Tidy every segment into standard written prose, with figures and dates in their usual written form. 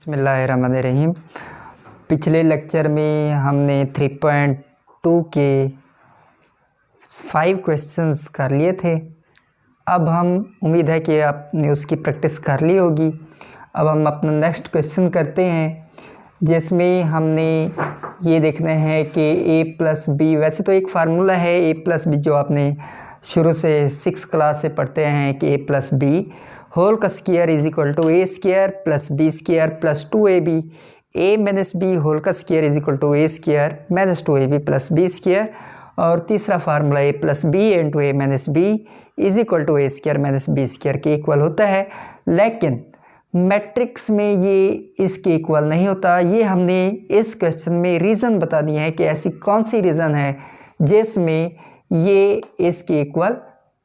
बिस्मिल्लाहिर्रहमानिर्रहीम। पिछले लेक्चर में हमने 3.2 के 5 क्वेश्चंस कर लिए थे। अब हम उम्मीद है कि आपने उसकी प्रैक्टिस कर ली होगी। अब हम अपना नेक्स्ट क्वेश्चन करते हैं, जिसमें हमने ये देखना है कि a प्लस बी, वैसे तो एक फार्मूला है a प्लस बी जो आपने शुरू से 6 क्लास से पढ़ते हैं कि a प्लस बी होल का square is equal to A square plus B square plus 2ab, a minus B whole का square is equal to A square minus 2ab plus B square. और तीसरा formula a plus B into A minus B is equal to A square minus B square के equal होता है। लेकिन matrix में ये इसके इक्वल नहीं होता। ये हमने इस क्वेश्चन में रीज़न बता दिया है कि ऐसी कौन सी रीज़न है जिसमें ये इसके इक्वल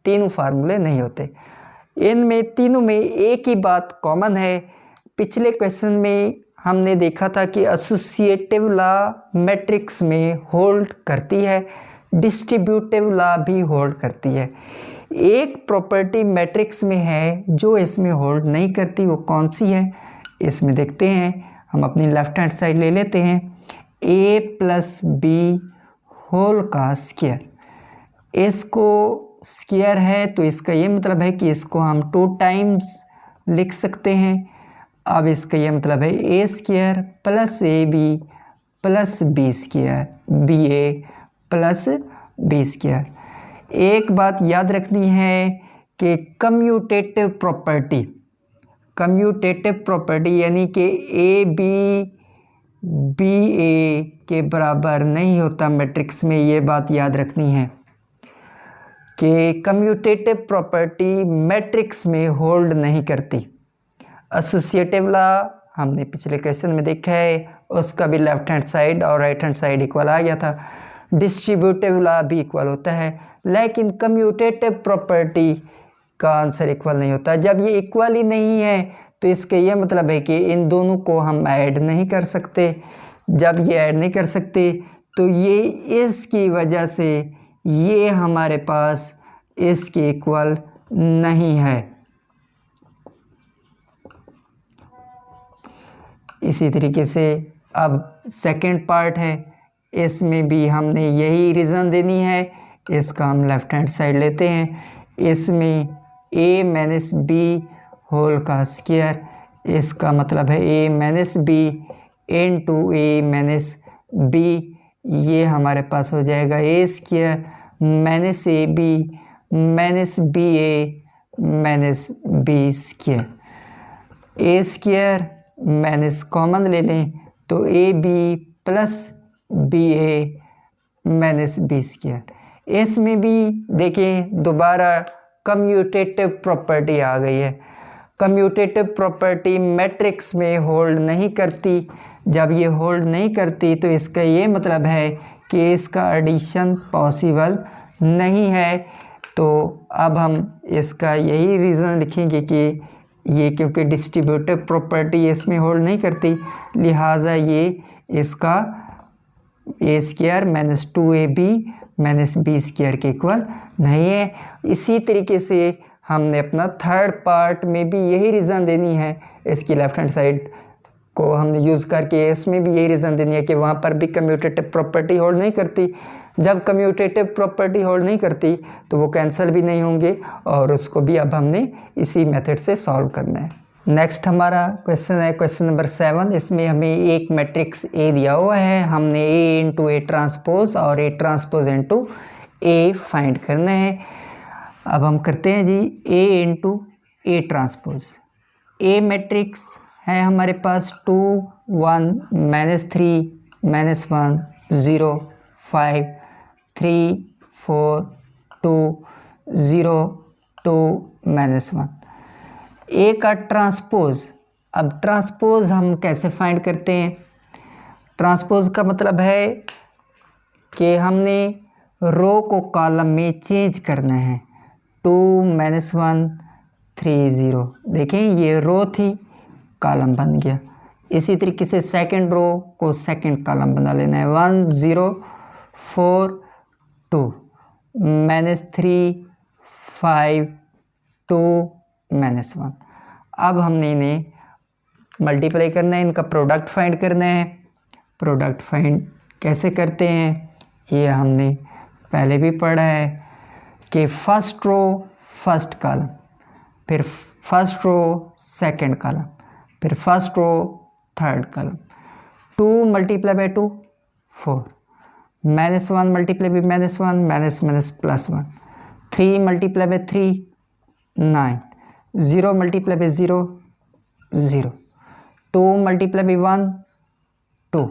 तीनों फार्मूले नहीं होते। इनमें तीनों में एक ही बात कॉमन है। पिछले क्वेश्चन में हमने देखा था कि एसोसिएटिव लॉ मैट्रिक्स में होल्ड करती है, डिस्ट्रीब्यूटिव लॉ भी होल्ड करती है। एक प्रॉपर्टी मैट्रिक्स में है जो इसमें होल्ड नहीं करती, वो कौन सी है इसमें देखते हैं। हम अपनी लेफ्ट हैंड साइड ले लेते हैं, a प्लस बी होल का स्क्वायर। इसको स्क्वायर है तो इसका ये मतलब है कि इसको हम 2 टाइम्स लिख सकते हैं। अब इसका ये मतलब है a square plus A B plus B square, B A plus B square. एक बात याद रखनी है कि कम्यूटेटिव प्रॉपर्टी यानी कि ए बी ए के बराबर नहीं होता मैट्रिक्स में। ये बात याद रखनी है कि कम्यूटेटिव प्रॉपर्टी मैट्रिक्स में होल्ड नहीं करती। एसोसिएटिव लॉ हमने पिछले क्वेश्चन में देखा है, उसका भी लेफ्ट हैंड साइड और राइट हैंड साइड इक्वल आ गया था। डिस्ट्रीब्यूटिव लॉ भी इक्वल होता है, लेकिन कम्यूटेटिव प्रॉपर्टी का आंसर इक्वल नहीं होता। जब ये इक्वल ही नहीं है तो इसका यह मतलब है कि इन दोनों को हम ऐड नहीं कर सकते। जब ये ऐड नहीं कर सकते तो ये इसकी वजह से ये हमारे पास इसके इक्वल नहीं है। इसी तरीके से अब सेकंड पार्ट है, इसमें भी हमने यही रीज़न देनी है। इसका हम लेफ्ट हैंड साइड लेते हैं, इसमें a माइनस बी होल का स्क्वायर, इसका मतलब है a minus B into A minus B. ये हमारे पास हो जाएगा a square minus A B minus B A minus B square. A square minus common ले लें तो A B plus B A minus B square. इसमें भी देखें दोबारा कम्यूटेटिव प्रॉपर्टी आ गई है। कम्यूटेटिव प्रॉपर्टी मैट्रिक्स में होल्ड नहीं करती। जब ये होल्ड नहीं करती तो इसका ये मतलब है कि इसका एडिशन पॉसिबल नहीं है। तो अब हम इसका यही रीज़न लिखेंगे कि ये क्योंकि डिस्ट्रीब्यूटिव प्रॉपर्टी इसमें होल्ड नहीं करती, लिहाजा ये इसका A square minus 2ab minus B square के इक्वल नहीं है। इसी तरीके से हमने अपना थर्ड पार्ट में भी यही रीज़न देनी है। इसकी लेफ्ट हैंड साइड को हमने यूज़ करके इसमें भी यही रीज़न देनी है कि वहाँ पर भी कम्यूटेटिव प्रॉपर्टी होल्ड नहीं करती। जब कम्यूटेटिव प्रॉपर्टी होल्ड नहीं करती तो वो कैंसिल भी नहीं होंगे, और उसको भी अब हमने इसी मेथड से सॉल्व करना है। नेक्स्ट हमारा क्वेश्चन है क्वेश्चन नंबर 7। इसमें हमें एक मैट्रिक्स A दिया हुआ है, हमने A इंटू ए ट्रांसपोज और A transpose into A find करना है। अब हम करते हैं जी A into A transpose. A matrix है हमारे पास 2 1 -3 -1 0 5 3 4 2 0 2 -1। ए का ट्रांसपोज, अब ट्रांसपोज हम कैसे फाइंड करते हैं? ट्रांसपोज का मतलब है कि हमने रो को कॉलम में चेंज करना है। 2 -1 3 0, देखें ये रो थी, कॉलम बन गया। इसी तरीके से सेकंड रो को सेकंड कॉलम बना लेना है। 1 0 4 2 -3 5 2 -1। अब हमने इन्हें मल्टीप्लाई करना है, इनका प्रोडक्ट फाइंड करना है। प्रोडक्ट फाइंड कैसे करते हैं ये हमने पहले भी पढ़ा है कि फर्स्ट रो फर्स्ट कॉलम, फिर फर्स्ट रो सेकंड कॉलम, फिर first row third column. 2 multiply by 2 4, -1 multiply by -1 minus minus +1, 3 multiply by 3 9, 0 multiply by 0 0, 2 multiply by 1 2,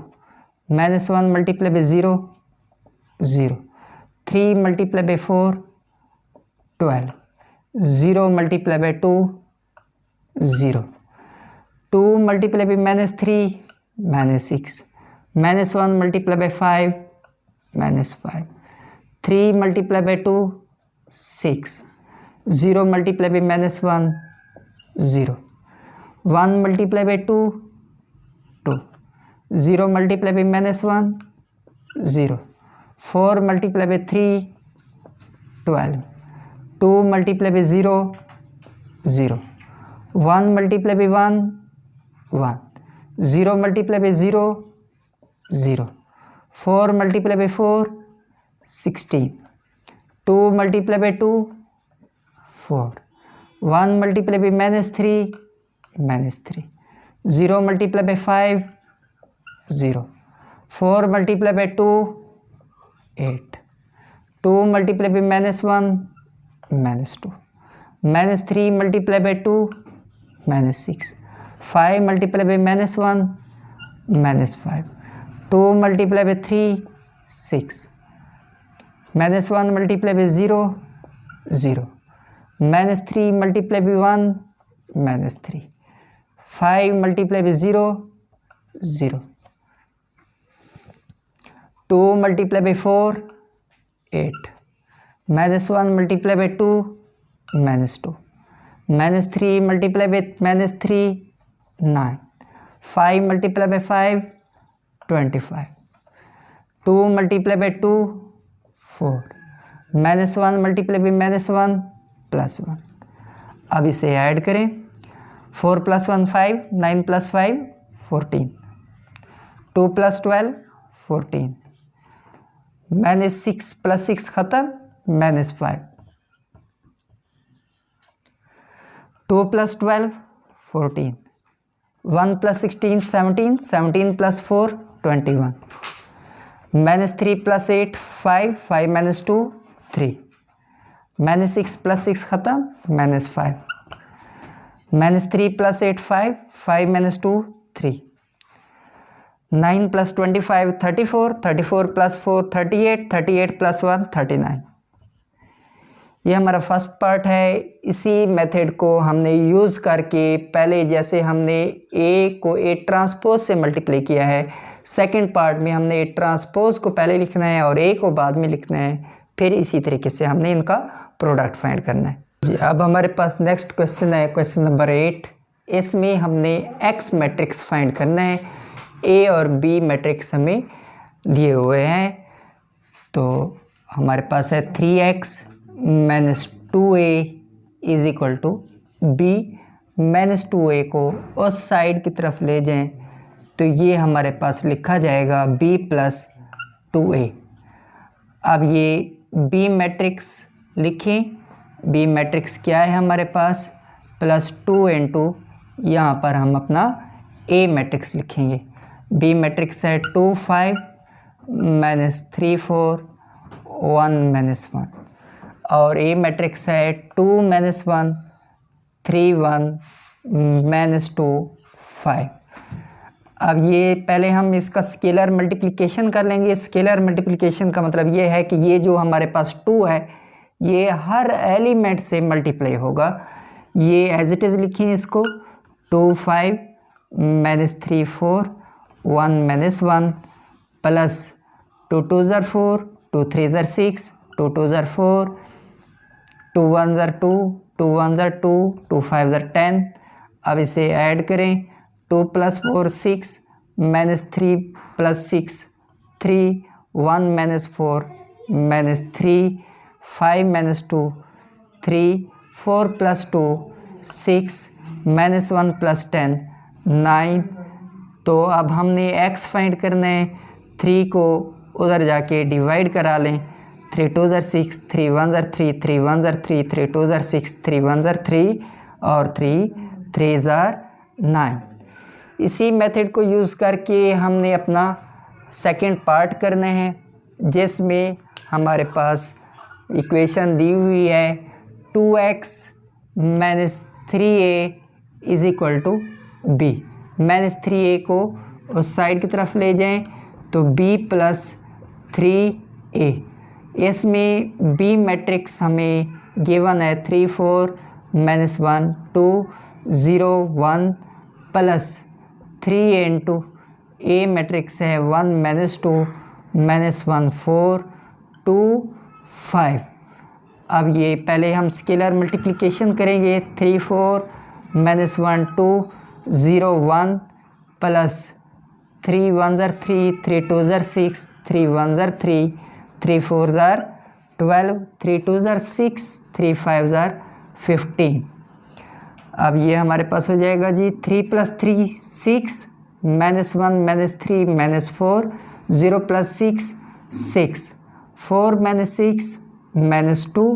-1 multiply by 0 0, 3 multiply by 4 12, 0 multiply by 2 0, 2 multiply by -3 -6, -1 multiply by 5 -5, 3 multiply by 2 6, 0 multiply by -1 0, 1 multiply by 2 2, 0 multiply by -1 0, 4 multiply by 3 12, 2 multiply by 0 0, 1 multiply by 1 1, 0 multiply by 0 0, 4 multiply by 4 16, 2 multiply by 2 4, 1 multiply by -3 -3, 0 multiply by 5 0, 4 multiply by 2 8, 2 multiply by -1 -2, -3 multiply by 2 -6, 5 multiply by -1 -5, 2 multiply by 3 6, -1 multiply by 0 0, -3 multiply by 1 -3, 5 multiply by 0 0, 2 multiply by 4 8, -1 multiply by 2 -2, -3 multiply by -3 9, 5 multiply by 5 25, 2 multiply by 2 4, -1 multiply by -1 +1। अब इसे add करें, 4 + 1 5, 9 + 5 14, 2 + 12 14, -6 + 6 ख़त्म -5, 2 + 12 14, 1 + 16 17, 17 + 4 21, -3 + 8 5, 5 - 2 3, -6 + 6 ख़त्म -5, -3 + 8 5, 5 - 2 3, 9 + 25 34, 34 + 4 38, 38 + 1 39। ये हमारा first part है। इसी method को हमने यूज़ करके पहले जैसे हमने ए को ए ट्रांसपोज से मल्टीप्लाई किया है, सेकंड पार्ट में हमने ए ट्रांसपोज को पहले लिखना है और ए को बाद में लिखना है, फिर इसी तरीके से हमने इनका प्रोडक्ट फाइंड करना है जी। अब हमारे पास नेक्स्ट क्वेश्चन है, क्वेश्चन नंबर 8। इसमें हमने एक्स मैट्रिक्स फाइंड करना है। ए और बी मैट्रिक्स हमें दिए हुए हैं, तो हमारे पास है 3x - 2a = b। -2a को उस साइड की तरफ ले जाएं तो ये हमारे पास लिखा जाएगा b + 2a। अब ये b मैट्रिक्स लिखें। b मैट्रिक्स क्या है हमारे पास, +2 × यहाँ पर हम अपना a मैट्रिक्स लिखेंगे। b मैट्रिक्स है 2 5 -3 4 1 -1, और a मैट्रिक्स है 2 - 1 3 1 -2 5। अब ये पहले हम इसका स्केलर मल्टीप्लिकेशन कर लेंगे। स्केलर मल्टीप्लिकेशन का मतलब ये है कि ये जो हमारे पास 2 है ये हर एलिमेंट से मल्टीप्लाई होगा। ये एज इट इज़ लिखें इसको, 2 5 -3 4 1 -1 प्लस 2 2 4 2 3 6 2 2 4 2 1 2 2 1 2 2 5 10। अब इसे ऐड करें, 2 + 4 6 -3 + 6 3 1 -4 -3 5 - 2 3 4 + 2 6 -1 + 10 9। तो अब हमने x फाइंड करना है, 3 को उधर जाके डिवाइड करा लें। 3 2 ज़र 6, 3 1 ज़र 3, 3 1 ज़र 3, 3 2 ज़र 6, 3 1 ज़र 3 और 3 3 ज़र 9। इसी मेथड को यूज़ करके हमने अपना सेकंड पार्ट करना है, जिसमें हमारे पास इक्वेशन दी हुई है 2x - 3a is equal to b। -3a को उस साइड की तरफ ले जाएं तो b + 3a। इसमें b मैट्रिक्स हमें गिवन है 3 4 -1 2 0 1 प्लस 3 इंटू a मैट्रिक्स है 1 -2 -1 4 2 5। अब ये पहले हम स्केलर मल्टीप्लिकेशन करेंगे। 3 4 -1 2 0 1 प्लस 3 1 ज़र 3, 3 2 ज़र 6, 3 1 ज़र 3, 3 4 ज़र 12, 3 2 ज़र 6, 3 5 ज़र 15। अब ये हमारे पास हो जाएगा जी 3 + 3 6 -1 -3 -4 0 + 6 6 4 -6 -2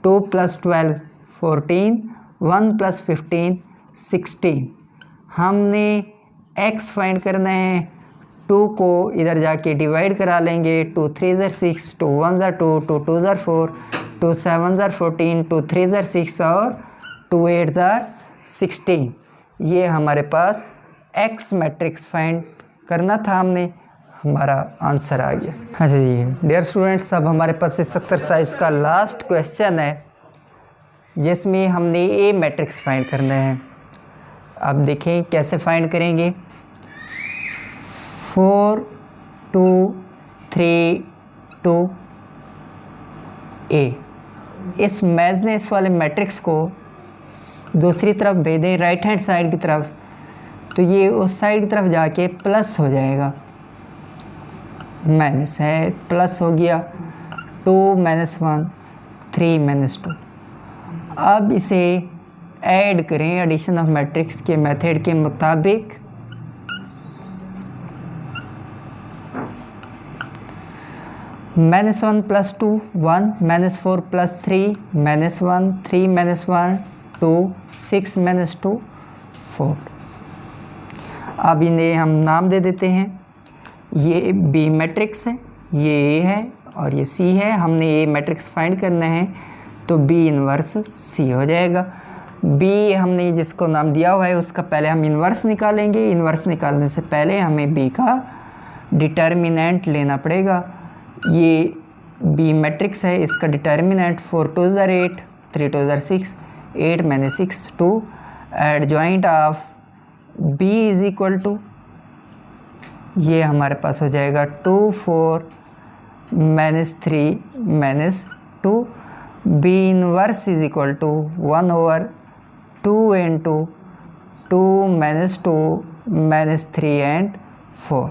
2 + 12 14 1 + 15 16। हमने x फाइंड करना है, 2 को इधर जाके डिवाइड करा लेंगे। 2 3 ज़र 6, 2 1 ज़र 2, 2 2 ज़र 4, 2 7 ज़र 14, 2 3 ज़र 6 और 2 8 ज़र 16। ये हमारे पास x मैट्रिक्स फाइंड करना था हमने, हमारा आंसर आ गया। अच्छा जी डियर स्टूडेंट्स, अब हमारे पास इस एक्सरसाइज का लास्ट क्वेश्चन है, जिसमें हमने a मैट्रिक्स फाइंड करना है। अब देखें कैसे फाइंड करेंगे। 4 2 3 2 a। इस मैजनेस वाले मैट्रिक्स को दूसरी तरफ भेज दें, राइट हैंड साइड की तरफ, तो ये उस साइड की तरफ जाके प्लस हो जाएगा। माइनस है, प्लस हो गया। 2 -1 3 -2। अब इसे ऐड करें एडिशन ऑफ मैट्रिक्स के मेथड के मुताबिक। -1 + 2 1 -4 + 3 -1 3 -1 2 6 -2 4। अब इन्हें हम नाम दे देते हैं। ये बी मैट्रिक्स है, ये ए है और ये सी है। हमने ए मैट्रिक्स फाइंड करना है, तो बी इन्वर्स सी हो जाएगा। बी हमने जिसको नाम दिया हुआ है उसका पहले हम इन्वर्स निकालेंगे। इन्वर्स निकालने से पहले हमें बी का डिटर्मिनेंट लेना पड़ेगा। ये बी मैट्रिक्स है, इसका डिटर्मिनेंट 4 2 ज़र 8, 3 2 ज़र 6, 8 - 6 2। Adjoint of B is equal to, ये हमारे पास हो जाएगा 2 4 -3 -2। B inverse is equal to 1/2 into 2 -2 -3 and 4।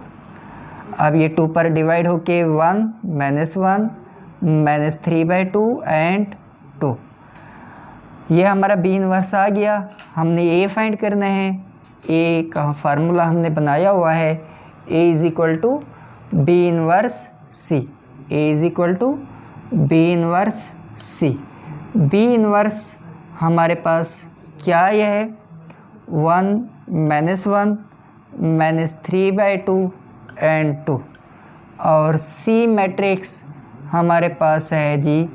अब ये 2 पर डिवाइड होके 1 -1 -3/2 एंड 2। ये हमारा बी इनवर्स आ गया। हमने ए फाइंड करना है। ए का फार्मूला हमने बनाया हुआ है, A is equal to B inverse C. A is equal to B inverse C. B inverse हमारे पास क्या यह है, 1 -1 -3/2 एंड 2। और सी मैट्रिक्स हमारे पास है जी,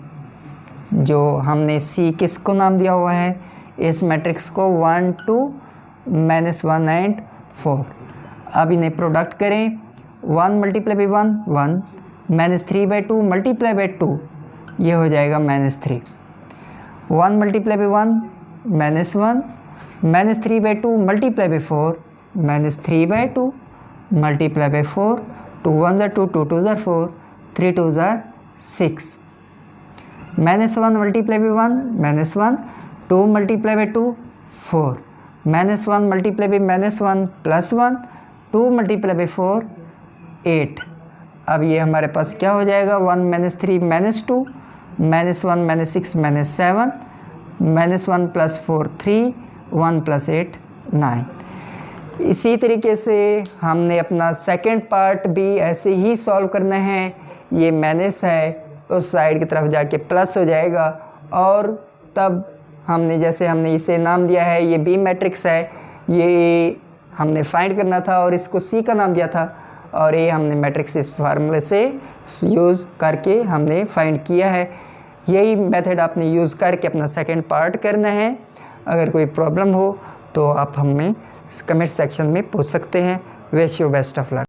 जो हमने सी किसको नाम दिया हुआ है, इस मैट्रिक्स को 1 2 -1 एंड 4। अब इन्हें प्रोडक्ट करें। 1 × 1 1 -3/2 × 2, ये हो जाएगा -3। 1 × 1 -1 -3/2 × 4 -3/2 × 4। 2 1 ज़र 2, 2 2 ज़र 4, 3 2 ज़र 6। -1 × 1 -1 2 × 2 4 -1 -1 +1 2 × 4 8। अब ये हमारे पास क्या हो जाएगा, 1 -3 -2 -1 -6 -7 -1 + 4 3 1 + 8 9। इसी तरीके से हमने अपना सेकंड पार्ट भी ऐसे ही सॉल्व करना है। ये माइनस है, उस साइड की तरफ जाके प्लस हो जाएगा, और तब हमने जैसे हमने इसे नाम दिया है, ये बी मैट्रिक्स है, ये हमने फाइंड करना था और इसको सी का नाम दिया था, और ये हमने मैट्रिक्स इस फार्मूले से यूज़ करके हमने फाइंड किया है। यही मेथड आपने यूज़ करके अपना सेकंड पार्ट करना है। अगर कोई प्रॉब्लम हो तो आप हमें कमेंट सेक्शन में पूछ सकते हैं। Wish you best of luck.